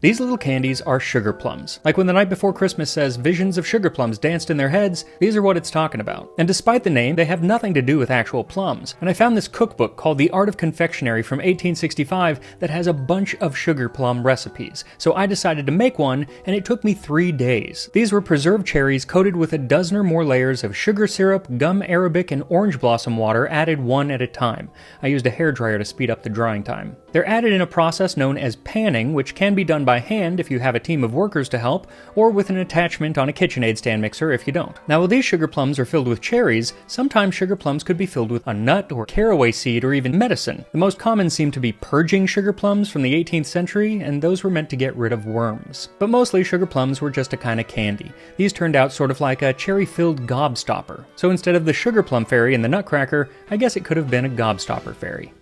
These little candies are sugar plums. Like when The Night Before Christmas says visions of sugar plums danced in their heads, these are what it's talking about. And despite the name, they have nothing to do with actual plums. And I found this cookbook called The Art of Confectionery from 1865 that has a bunch of sugar plum recipes. So I decided to make one, and it took me 3 days. These were preserved cherries coated with a dozen or more layers of sugar syrup, gum arabic, and orange blossom water added one at a time. I used a hairdryer to speed up the drying time. They're added in a process known as panning, which can be done by hand if you have a team of workers to help, or with an attachment on a KitchenAid stand mixer if you don't. Now while these sugar plums are filled with cherries, sometimes sugar plums could be filled with a nut or caraway seed or even medicine. The most common seem to be purging sugar plums from the 18th century, and those were meant to get rid of worms. But mostly sugar plums were just a kind of candy. These turned out sort of like a cherry-filled gobstopper. So instead of the sugar plum fairy and the nutcracker, I guess it could have been a gobstopper fairy.